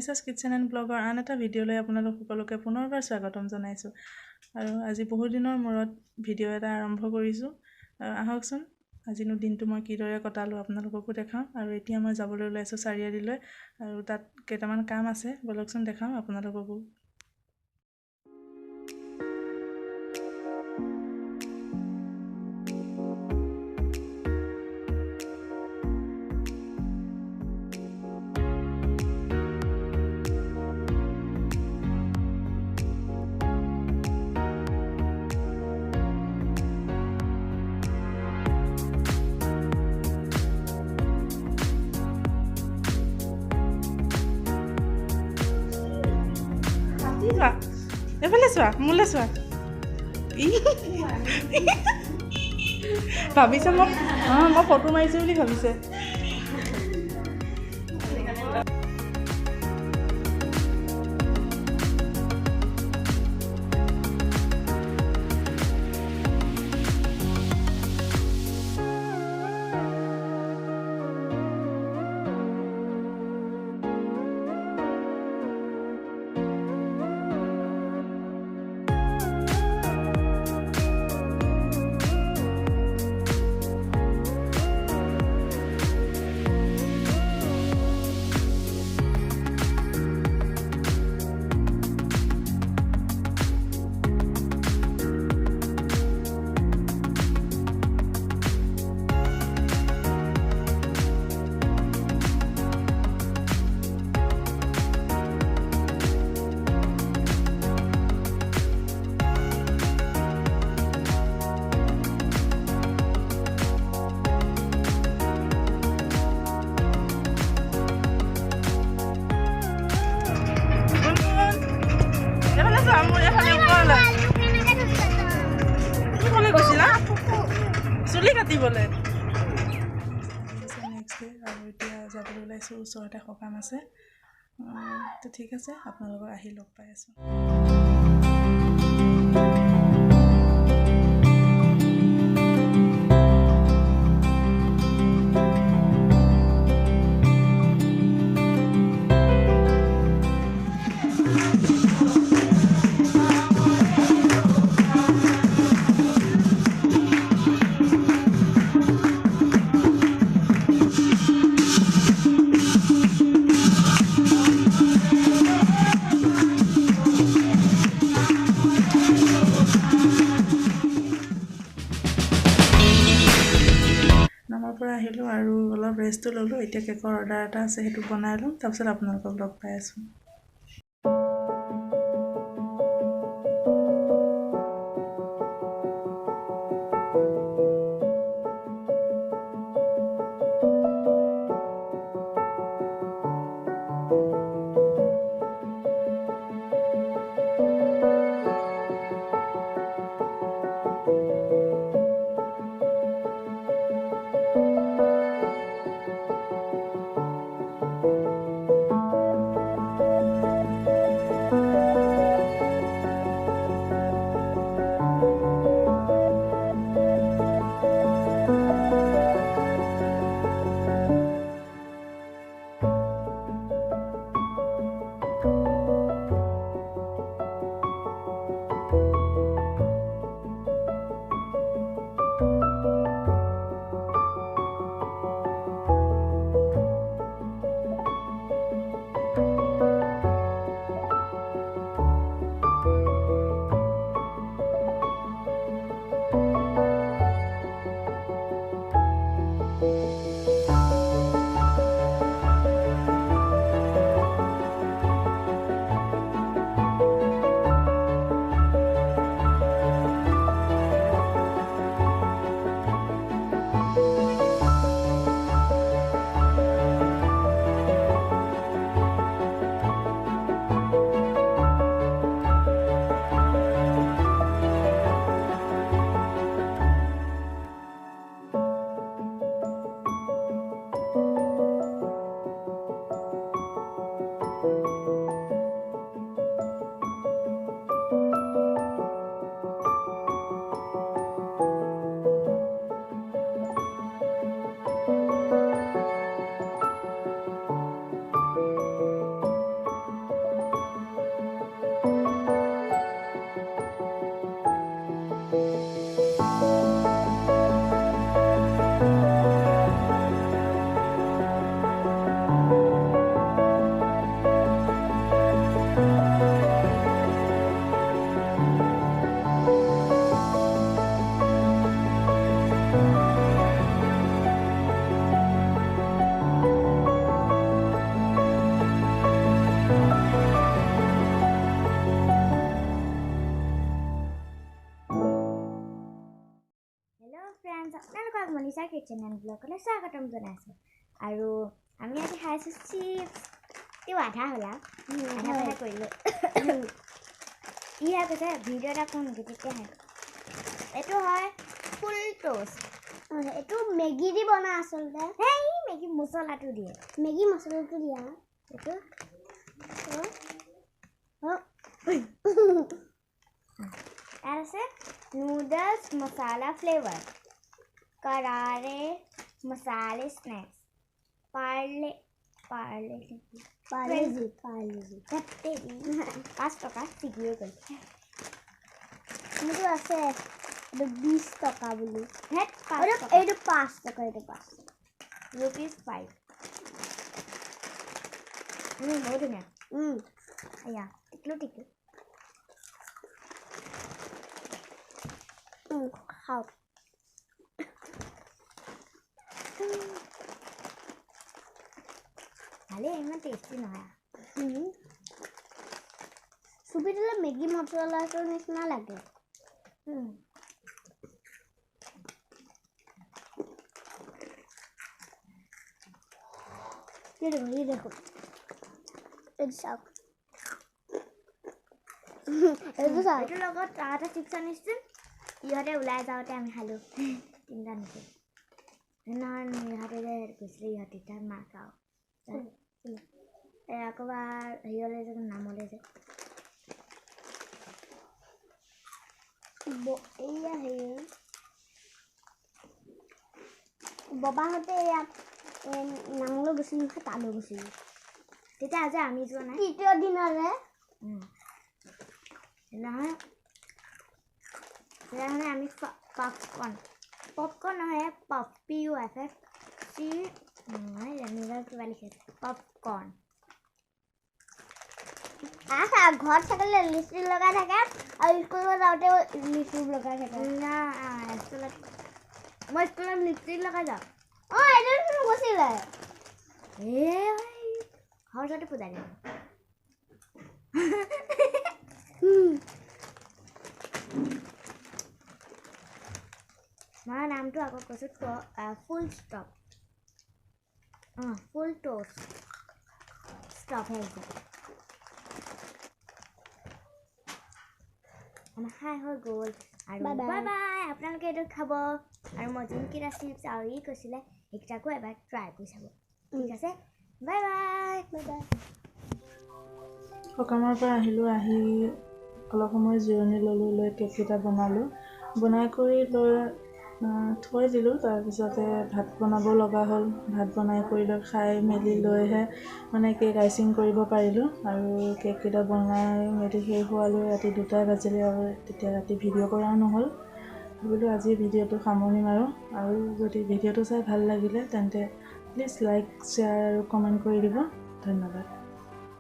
মনীষাছ kitchen and ব্লগৰ আন এটা ভিডিঅ'লৈ আপোনালোক সকলোকে পুনৰবাৰ স্বাগতম জনাইছোঁ আৰু আজি বহু দিনৰ মূৰত ভিডিঅ' এটা আৰম্ভ কৰিছোঁ আহকচোন আজিনো দিনটো মই কিদৰে কটালোঁ আপোনালোককো দেখাওঁ আৰু এতিয়া মই যাবলৈ ওলাইছোঁ চাৰিআলিলৈ আৰু তাত কেইটামান কাম আছে বলকচোন দেখাওঁ আপোনালোককো এফালে চোৱা মোলৈ চোৱা ভাবিছে মই ফটো মাৰিছোঁ বুলি ভাবিছে চুলি কাটিবলৈ নেক্সট ডে আৰু এতিয়া যাবলৈ ওলাইছোঁ ওচৰতে সকাম আছে তো ঠিক আছে আপোনালোকক আহি লগ পাই আছোঁ নামৰ পৰা আহিলোঁ আৰু অলপ ৰেষ্টটো ল'লোঁ এতিয়া কেকৰ অৰ্ডাৰ এটা আছে সেইটো বনাই ল'ম তাৰপিছত আপোনালোকক লগ পাই আছোঁ মনিষা কিচেন এণ্ড ব্লগলৈ স্বাগতম জনাইছোঁ আৰু আমি আজি খাইছোঁ চিপছ তেও আধা হ'লা আধা কৰিলোঁ ইয়া কৈছে ভিডিঅ' এটা কোন তেতিয়া এইটো হয় ফুল টোষ্ট এইটো মেগী দি বনা আচলতে সেই মেগী মছলাটো দিয়ে মেগী মছলাটো দিয়া এইটো यार से नूडल्स मसाला फ्लेवर करारे मसाले स्नैक्स पार्ले पार्ले पार्लेजी कत्ते 5 टका सिगिए गल मुझे আছে এটা 20 টাকা বলি হেট 5 টাকা এটা 5 টাকা এটা 5 रुपीस 5 बहुत है या टिकलो टिकलो খাও ভালে ইমান টেস্টি নহয় চুপি দিলে মেগী মছলাটোৰ নিচিনা লাগে ये देखो এইটো লগত তাতে চিপছ আনিছিল ইহঁতে ওলাই যাওঁতে আমি খালোঁ তিনিটা নিচে সেইদিনাখন ইহঁতে যে গৈছিলে ইহঁতে তাত মাছ খাওঁ আকৌবাৰ হেৰিয়লৈ যে নামলৈ যে এয়া হেৰি ববাহঁতে ইয়াত নামলৈ গৈছিল নহয় তালৈ গৈছিল তেতিয়া আজি আমি যোৱা নাই তৃতীয় দিনৰে সেইদিনাখনে আমি পপকৰ্ণ নহয় PUFFC নহয় নিজৰ কিবা লিখিছে পপকৰ্ণ ঘৰত থাকিলে লিপষ্টিক লগাই থাকে আৰু স্কুলত যাওঁতেও লিপষ্টিক লগাই থাকে না স্কুলত মই স্কুলত লিপষ্টিক লগাই যাওঁ এইটো গৈছিলে সৰস্বতী পূজা দিম মই নামটো আকৌ কৈছোঁ ফুল ষ্টপ ফুল টোষ্ট ষ্টপ আহিছে আমাৰ খাই হৈ গ'ল আৰু বাই বাই আপোনালোকে এইটো খাব আৰু মই যোনকেইটা চিপছ আৰু ই কৈছিলে সেইকেইটাকো এবাৰ ট্ৰাই কৰি চাব ঠিক আছে বাই বাই সকামৰ পৰা আহিলোঁ আহি অলপ সময় জিৰণি ল'লোঁ লৈ কেককেইটা বনালোঁ বনাই কৰি লৈ থৈ দিলোঁ তাৰপিছতে ভাত বনাব লগা হ'ল ভাত বনাই কৰি লৈ খাই মেলি লৈহে মানে কেক আইচিং কৰিব পাৰিলোঁ আৰু কেককেইটা বনাই মেলি শেষ হোৱালৈ ৰাতি 2টা বাজিলে আৰু তেতিয়া ৰাতি ভিডিঅ' কৰাও নহ'ল ভাবিলোঁ আজি ভিডিঅ'টো সামৰণি মাৰোঁ আৰু যদি ভিডিঅ'টো চাই ভাল লাগিলে তেন্তে প্লিজ লাইক শ্বেয়াৰ আৰু কমেণ্ট কৰি দিব ধন্যবাদ